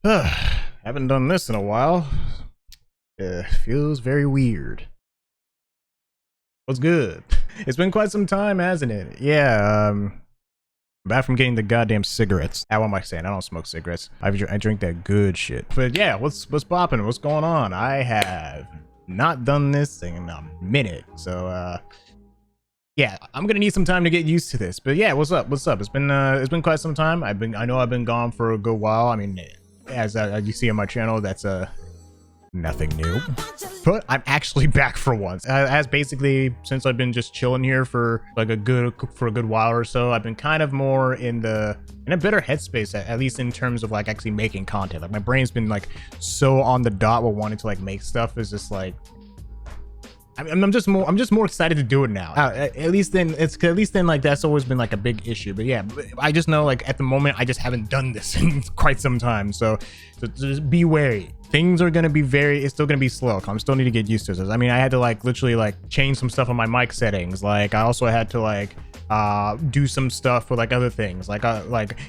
Haven't done this in a while. Feels very weird. What's good? It's been quite some time, hasn't it? Yeah, back from getting the goddamn cigarettes. What am I saying? I don't smoke cigarettes. I drink that good shit. But yeah, what's popping? What's going on? I have not done this in a minute, so yeah, I'm gonna need some time to get used to this. But yeah, what's up? What's up? It's been quite some time. I know I've been gone for a good while. I mean, as you see on my channel, that's nothing new, but I'm actually back for once. As basically since I've been just chilling here for like a good while or so, I've been kind of more in a better headspace, at least in terms of like actually making content. Like my brain's been like so on the dot with wanting to like make stuff. Is just like I'm just more excited to do it now. At least then like that's always been like a big issue. But yeah, I just know like at the moment I just haven't done this in quite some time. So just be wary. Things are gonna be it's still gonna be slow. I still need to get used to this. I mean, I had to like literally like change some stuff on my mic settings. Like I also had to like do some stuff with like other things like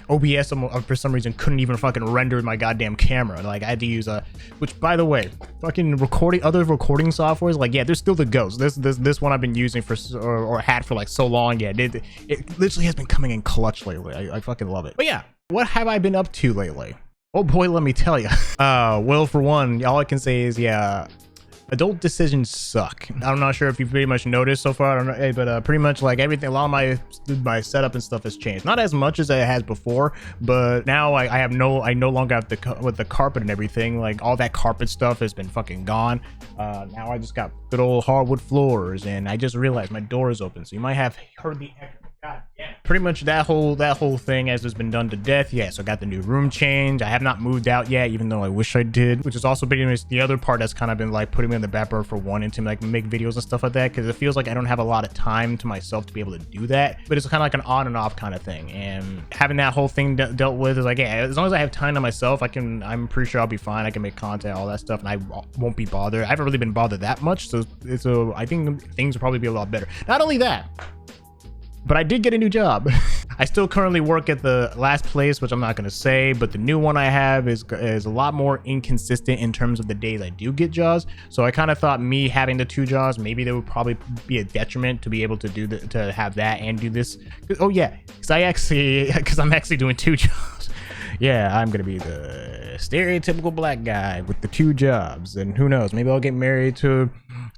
OBS for some reason couldn't even fucking render my goddamn camera. Like I had to use which by the way, fucking other recording softwares, like yeah, there's still the ghost. This one I've been using for or had for like so long. Yeah, it literally has been coming in clutch lately. I fucking love it. But yeah, what have I been up to lately? Oh boy, let me tell you. Well, for one, all I can say is, yeah, adult decisions suck. I'm not sure if you've pretty much noticed so far, I don't know, but pretty much like everything, a lot of my setup and stuff has changed. Not as much as it has before, but now I no longer have with the carpet and everything. Like all that carpet stuff has been fucking gone. Now I just got good old hardwood floors, and I just realized my door is open, so you might have heard the echo. God, yeah. Pretty much that whole thing has just been done to death. Yeah, so I got the new room change. I have not moved out yet, even though I wish I did, which is also pretty much the other part that's kind of been like putting me in the back burner for wanting to like make videos and stuff like that, because it feels like I don't have a lot of time to myself to be able to do that. But it's kind of like an on and off kind of thing, and having that whole thing dealt with is like, yeah, as long as I have time to myself, I'm pretty sure I'll be fine. I can make content, all that stuff, and I won't be bothered. I haven't really been bothered that much, so I think things will probably be a lot better. Not only that, but I did get a new job. I still currently work at the last place, which I'm not gonna say, but the new one I have is a lot more inconsistent in terms of the days I do get jobs. So I kind of thought me having the two jobs, maybe there would probably be a detriment to be able to to have that and do this. Oh yeah, because I'm actually doing two jobs. Yeah, I'm gonna be the stereotypical black guy with the two jobs, and who knows, maybe I'll get married to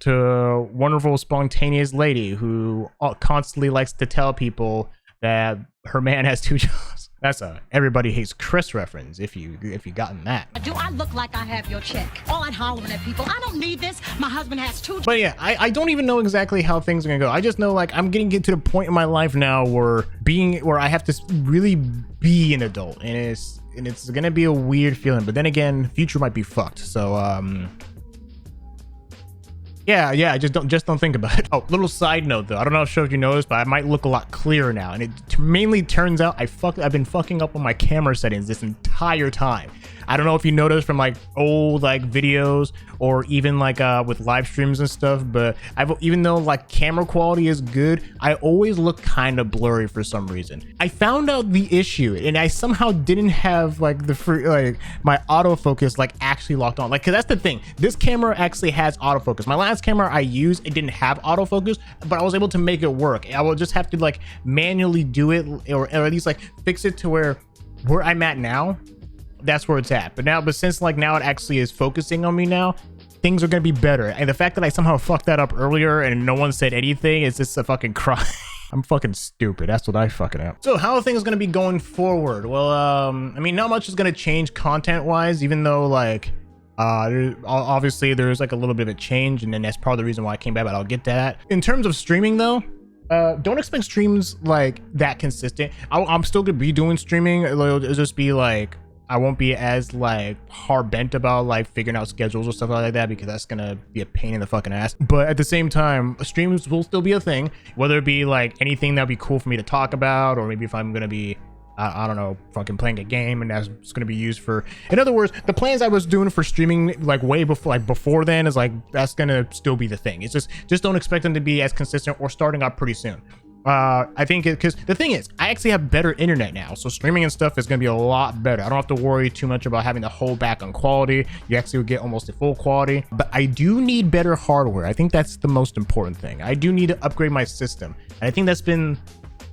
a wonderful spontaneous lady who constantly likes to tell people that her man has two jobs. That's a Everybody Hates Chris reference, if you gotten that. Do I look like I have your check? All I'm hollering at people, I don't need this. My husband has two. But yeah, I don't even know exactly how things are gonna go. I just know like I'm getting to the point in my life now where I have to really be an adult, and it's gonna be a weird feeling. But then again, future might be fucked. So yeah, just don't think about it. Oh, little side note though, I don't know if you noticed, but I might look a lot clearer now, and it mainly turns out I've been fucking up on my camera settings this entire time. I don't know if you noticed from like old like videos or even like with live streams and stuff, but even though like camera quality is good, I always look kind of blurry for some reason. I found out the issue, and I somehow didn't have like my autofocus like actually locked on. Like, cause that's the thing, this camera actually has autofocus. My last camera I used, it didn't have autofocus, but I was able to make it work. I will just have to like manually do it, or at least like fix it to where I'm at now. That's where it's at. But since like now it actually is focusing on me now, things are gonna be better. And the fact that I somehow fucked that up earlier and no one said anything is just a fucking crime. I'm fucking stupid. That's what I fucking am. So how are things gonna be going forward? Well, I mean, not much is gonna change content wise, even though like obviously there's like a little bit of a change, and then that's part of the reason why I came back, but I'll get to that. In terms of streaming though, don't expect streams like that consistent. I'm still gonna be doing streaming. It'll just be like, I won't be as like hard bent about like figuring out schedules or stuff like that, because that's gonna be a pain in the fucking ass. But at the same time, streams will still be a thing, whether it be like anything that'd be cool for me to talk about, or maybe if I'm gonna be I don't know, fucking playing a game and that's going to be used for, in other words, the plans I was doing for streaming like way before, like before then, is like, that's going to still be the thing. It's just don't expect them to be as consistent or starting up pretty soon. I think because the thing is, I actually have better internet now, so streaming and stuff is going to be a lot better. I don't have to worry too much about having to hold back on quality. You actually will get almost a full quality, but I do need better hardware. I think that's the most important thing. I do need to upgrade my system, and I think that's been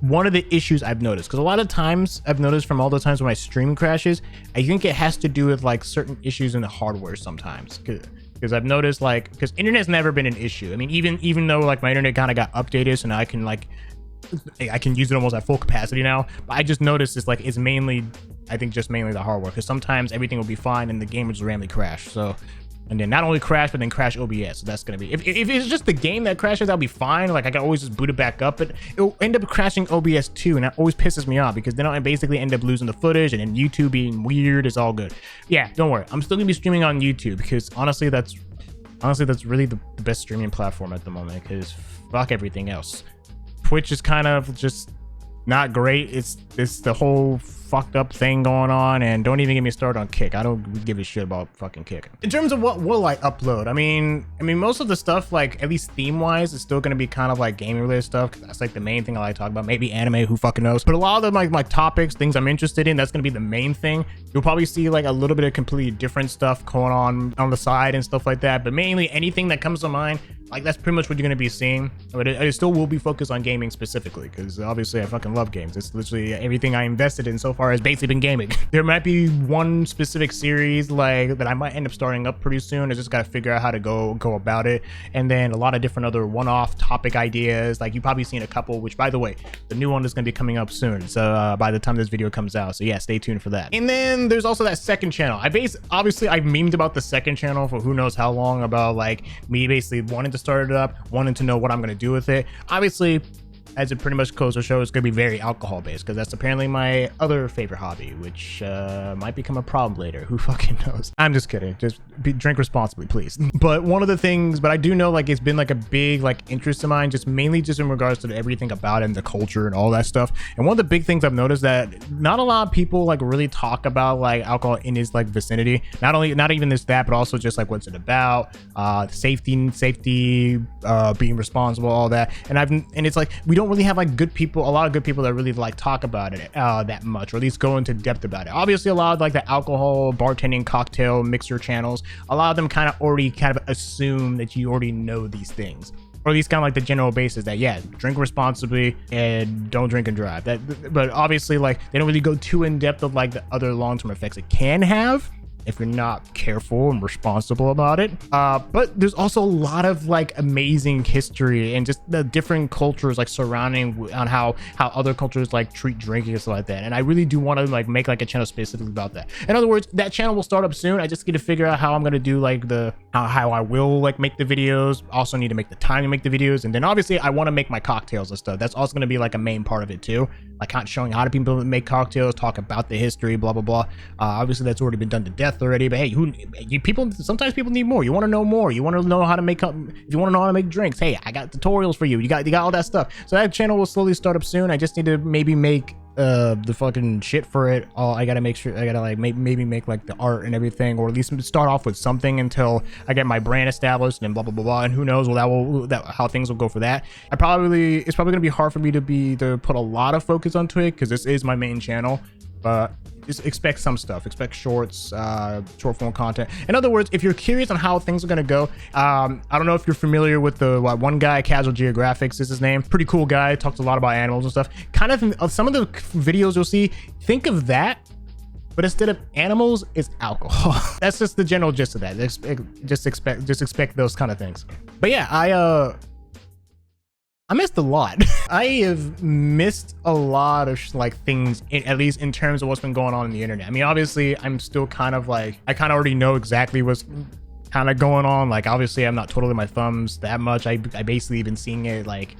one of the issues I've noticed, because a lot of times I've noticed from all the times when my stream crashes, I think it has to do with like certain issues in the hardware sometimes. Because I've noticed, like, because internet's never been an issue. I mean, even though like my internet kind of got updated, so now I can use it almost at full capacity now. But I just noticed it's mainly, I think just mainly the hardware, because sometimes everything will be fine and the game will just randomly crash. So, and then not only crash, but then crash OBS. So that's gonna be, if it's just the game that crashes, that'll be fine. Like I can always just boot it back up, but it'll end up crashing OBS too, and that always pisses me off, because then I basically end up losing the footage, and then YouTube being weird is all good. Yeah, don't worry, I'm still gonna be streaming on YouTube, because honestly that's really the best streaming platform at the moment, because fuck everything else. Twitch is kind of just not great. It's the whole fucked up thing going on, and don't even get me started on Kick. I don't give a shit about fucking Kick. In terms of what will I upload, I mean most of the stuff, like at least theme wise, is still gonna be kind of like gaming related stuff, because that's like the main thing I like to talk about. Maybe anime, who fucking knows, but a lot of them, like my topics, things I'm interested in, that's gonna be the main thing. You'll probably see like a little bit of completely different stuff going on the side and stuff like that, but mainly anything that comes to mind, like that's pretty much what you're going to be seeing. But it still will be focused on gaming specifically, because obviously I fucking love games. It's literally everything I invested in so far has basically been gaming. There might be one specific series like that I might end up starting up pretty soon. I just got to figure out how to go about it, and then a lot of different other one-off topic ideas. Like you've probably seen a couple, which by the way, the new one is going to be coming up soon, so by the time this video comes out, so yeah, stay tuned for that. And then there's also that second channel. Obviously I've memed about the second channel for who knows how long, about like me basically wanting to start it up, wanting to know what I'm going to do with it. Obviously, as it pretty much goes to show, it's going to be very alcohol based, because that's apparently my other favorite hobby, which might become a problem later. Who fucking knows? I'm just kidding. Just drink responsibly, please. But one of the things, but I do know like it's been like a big like interest of mine, just mainly just in regards to everything about it and the culture and all that stuff. And one of the big things I've noticed that not a lot of people like really talk about like alcohol in his like vicinity. Not even that, but also just like what's it about, safety, being responsible, all that. And it's like we don't really have like a lot of good people that really like talk about it that much, or at least go into depth about it. Obviously a lot of like the alcohol, bartending, cocktail mixer channels, a lot of them kind of assume that you already know these things, or at least kind of like the general basis that yeah, drink responsibly and don't drink and drive. But obviously like they don't really go too in depth of like the other long-term effects it can have if you're not careful and responsible about it. But there's also a lot of like amazing history and just the different cultures like surrounding on how other cultures like treat drinking and stuff like that. And I really do want to like make like a channel specifically about that. In other words, that channel will start up soon. I just need to figure out how I'm going to do like how I will like make the videos. Also need to make the time to make the videos. And then obviously I want to make my cocktails and stuff. That's also going to be like a main part of it too. Like showing how do people make cocktails, talk about the history, blah, blah, blah. Obviously that's already been done to death already, but hey, sometimes people need more. You want to know more. You want to know how to make, if you want to know how to make drinks, hey, I got tutorials for you. You got all that stuff. So that channel will slowly start up soon. I just need to maybe make the fucking shit for it. I gotta make sure, I gotta like maybe make like the art and everything, or at least start off with something until I get my brand established, and then blah blah blah blah. And who knows, how things will go for that. It's probably gonna be hard for me to put a lot of focus onto it, because this is my main channel. But just expect some stuff. Expect shorts, short form content. In other words, if you're curious on how things are gonna go, I don't know if you're familiar with the one guy, Casual Geographics is his name. Pretty cool guy, talks a lot about animals and stuff. Kind of some of the videos you'll see, think of that, but instead of animals, it's alcohol. That's just the general gist of that. Just expect those kind of things. But yeah, I missed a lot. I have missed a lot of like things, at least in terms of what's been going on in the internet. I mean, obviously I'm still kind of like, I kind of already know exactly what's kind of going on. Like obviously I'm not totally my thumbs that much. I basically been seeing it like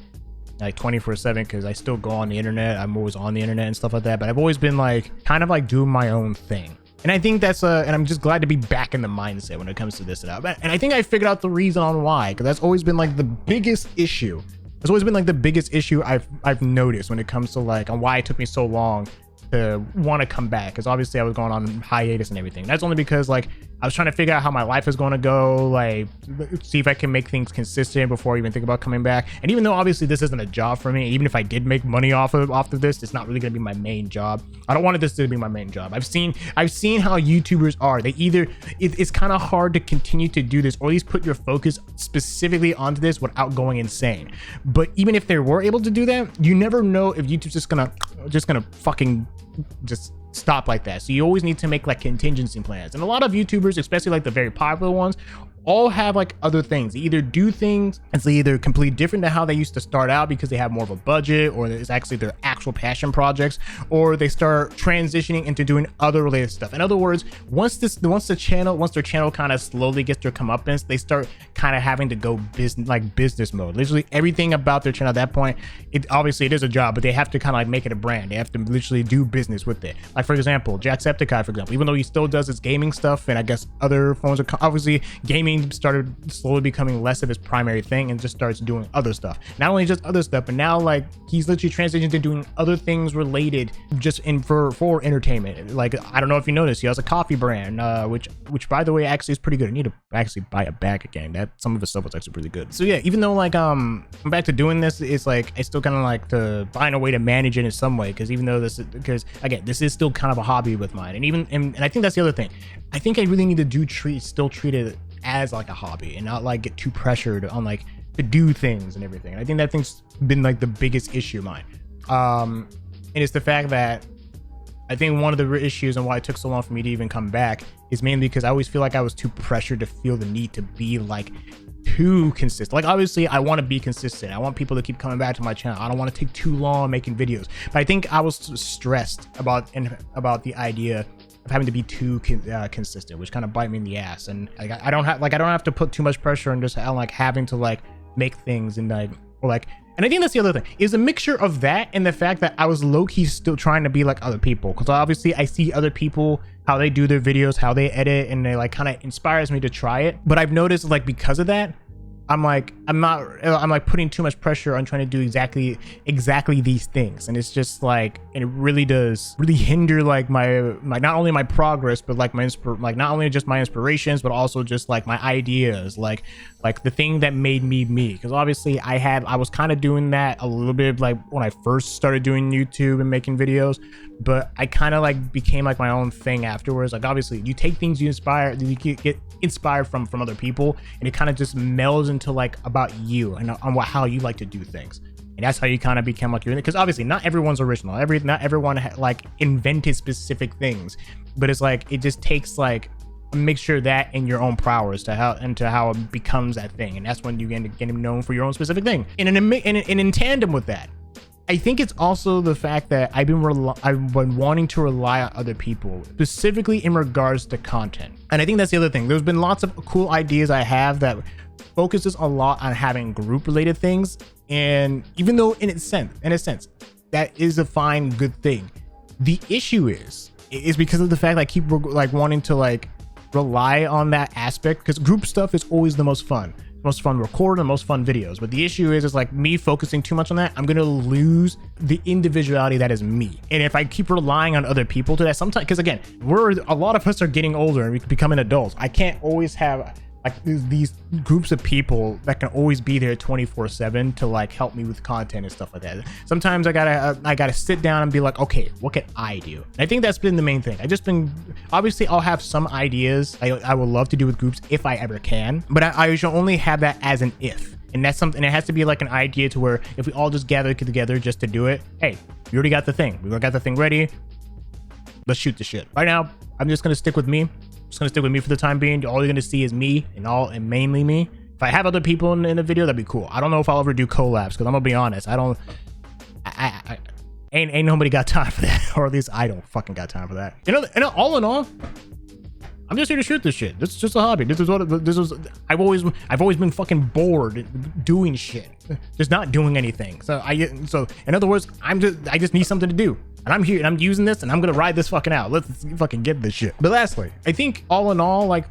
24/7, because I still go on the internet. I'm always on the internet and stuff like that, but I've always been like kind of like doing my own thing. And I think that's and I'm just glad to be back in the mindset when it comes to this and that. And I think I figured out the reason on why, because that's always been like the biggest issue. It's always been like the biggest issue I've noticed when it comes to like on why it took me so long to want to come back, because obviously I was going on hiatus and everything. That's only because like I was trying to figure out how my life is going to go, like see if I can make things consistent before I even think about coming back. And even though obviously this isn't a job for me, even if I did make money off of this, it's not really going to be my main job. I don't want this to be my main job. I've seen how YouTubers are. They either it's kind of hard to continue to do this, or at least put your focus specifically onto this without going insane. But even if they were able to do that, you never know if YouTube's just gonna fucking just stop like that. So you always need to make like contingency plans. And a lot of YouTubers, especially like the very popular ones, all have like other things. They either do things and they either completely different than how they used to start out because they have more of a budget, or it's actually their actual passion projects, or they start transitioning into doing other related stuff. In other words, once their channel kind of slowly gets their comeuppance, they start kind of having to go business mode. Literally everything about their channel at that point, it is a job, but they have to kind of like make it a brand. They have to literally do business with it. Like for example, Jacksepticeye, for example, even though he still does his gaming stuff, and I guess other forms of obviously gaming started slowly becoming less of his primary thing and just starts doing other stuff. Not only just other stuff, but now like he's literally transitioned to doing other things related just for entertainment. Like I don't know if you noticed, he has a coffee brand, which by the way actually is pretty good. I need to actually buy a bag again. That some of his stuff was actually pretty good. So yeah, even though like I'm back to doing this, it's like I still kind of like to find a way to manage it in some way, because even though this is still kind of a hobby with mine, and I think that's the other thing. I think I really need to still treat it as like a hobby and not like get too pressured on like to do things and everything. And I think that thing's been like the biggest issue of mine. And it's the fact that I think one of the issues and why it took so long for me to even come back is mainly because I always feel like I was too pressured to feel the need to be like too consistent. Like obviously I want to be consistent. I want people to keep coming back to my channel. I don't want to take too long making videos, but I think I was stressed about the idea of having to be too consistent, which kind of bite me in the ass. And like I don't have to put too much pressure on just like having to like make things and and I think that's the other thing, is a mixture of that and the fact that I was low-key still trying to be like other people, because obviously I see other people, how they do their videos, how they edit, and they like kind of inspires me to try it. But I've noticed like because of that, I'm like putting too much pressure on trying to do exactly these things, and it's just like, and it really does hinder like my not only my progress, but like not only just my inspirations, but also just like my ideas, like the thing that made me me. Because obviously I was kind of doing that a little bit like when I first started doing YouTube and making videos, but I kind of like became like my own thing afterwards. Like obviously you take things you get inspired from other people, and it kind of just melds into like about you and on how you like to do things. And that's how you kind of become like your, because obviously not everyone's original, not everyone like invented specific things, but it's like it just takes like a mixture of that and your own prowess to how it becomes that thing. And that's when you get known for your own specific thing. And in tandem with that, I think it's also the fact that I've been wanting to rely on other people, specifically in regards to content. And I think that's the other thing. There's been lots of cool ideas I have that focuses a lot on having group related things. And even though in a sense, that is a fine, good thing. The issue is because of the fact that I keep like wanting to like rely on that aspect, because group stuff is always the most fun record and most fun videos. But the issue is like me focusing too much on that, I'm gonna lose the individuality that is me. And if I keep relying on other people to that, sometimes, because again, a lot of us are getting older and we're becoming adults. I can't always have like these groups of people that can always be there 24/7 to like help me with content and stuff like that. Sometimes I gotta sit down and be like, okay, what can I do? And I think that's been the main thing. Obviously I'll have some ideas I would love to do with groups if I ever can, but I should only have that as an if. And that's something, it has to be like an idea to where if we all just gather together just to do it, hey, we already got the thing. We got the thing ready. Let's shoot the shit. Right now, I'm just gonna stick with me. Just gonna stick with me for the time being. All you're gonna see is me and mainly me. If I have other people in the video, that'd be cool. I don't know if I'll ever do collabs, because I'm gonna be honest, I ain't nobody got time for that, or at least I don't fucking got time for that. You know, and all in all, I'm just here to shoot this shit. This is just a hobby. I've always been fucking bored doing shit, just not doing anything. So in other words, I just need something to do. And I'm here and I'm using this and I'm gonna ride this fucking out. Let's fucking get this shit. But lastly, I think all in all, like,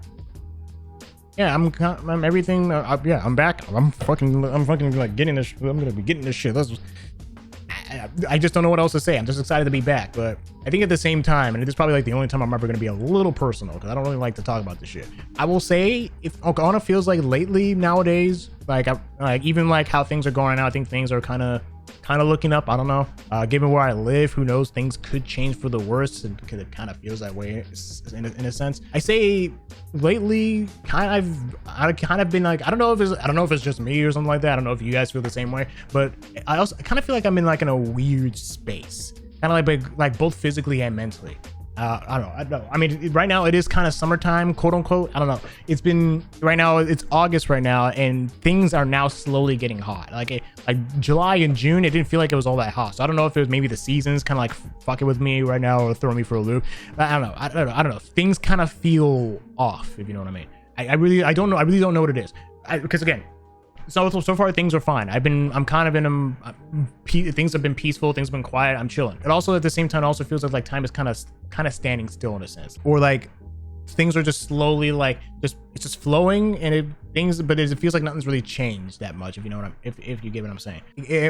yeah, I'm everything. Yeah, I'm back. I'm fucking like getting this. I'm gonna be getting this shit. I just don't know what else to say. I'm just excited to be back. But I think at the same time, and it's probably like the only time I'm ever going to be a little personal, because I don't really like to talk about this shit. I will say, if Okana feels like lately nowadays, like even like how things are going now, I think things are kind of looking up. I don't know. Given where I live, who knows? Things could change for the worse, because it kind of feels that way in a sense. I say lately, I've kind of been like, I don't know if it's just me or something like that. I don't know if you guys feel the same way, but I kind of feel like I'm in like in a weird space, kind of like both physically and mentally. I don't know. I mean, right now it is kind of summertime, quote unquote. I don't know. It's been right now. It's August right now, and things are now slowly getting hot. Like July and June, it didn't feel like it was all that hot. So I don't know if it was maybe the seasons kind of like fucking with me right now or throwing me for a loop. But I don't know. Things kind of feel off, if you know what I mean. I really don't know. I really don't know what it is. Because again, so far things are fine. I'm kind of in things have been peaceful, things have been quiet, I'm chilling. It also at the same time also feels like time is kind of standing still in a sense, or like things are just slowly like it's just flowing, and it feels like nothing's really changed that much, if you know what if you get what I'm saying.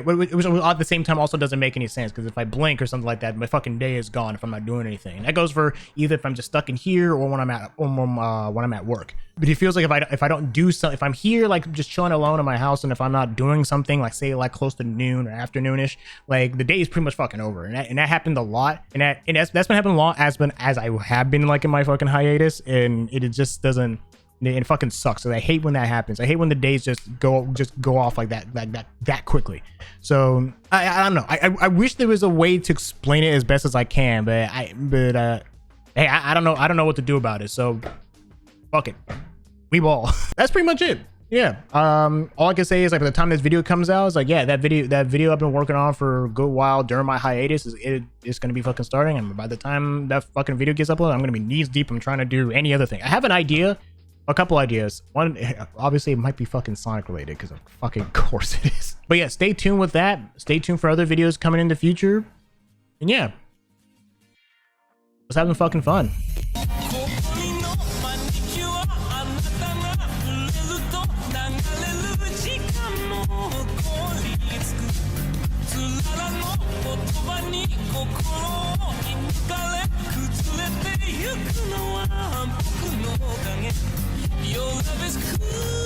Which at the same time also doesn't make any sense, because if I blink or something like that, my fucking day is gone if I'm not doing anything. And that goes for either if I'm just stuck in here or when I'm at work. But it feels like if I don't do something, if I'm here like just chilling alone in my house, and if I'm not doing something like say like close to noon or afternoonish, like the day is pretty much fucking over. And that happened a lot, and that's been happening a lot as I have been like in my fucking hiatus, and it just doesn't. It fucking sucks. So I hate when that happens. I hate when the days just go off like that quickly. So I don't know. I wish there was a way to explain it as best as I can, but hey, I don't know what to do about it. So fuck it. We ball. That's pretty much it. Yeah. All I can say is like by the time this video comes out, it's like, yeah, that video I've been working on for a good while during my hiatus it's gonna be fucking starting, and by the time that fucking video gets uploaded, I'm gonna be knees deep. I'm trying to do any other thing. I have an idea. A couple ideas. One, obviously it might be fucking Sonic related, because of fucking course it is. But yeah, stay tuned with that. Stay tuned for other videos coming in the future. And yeah, let's have some fucking fun. Your love is cool.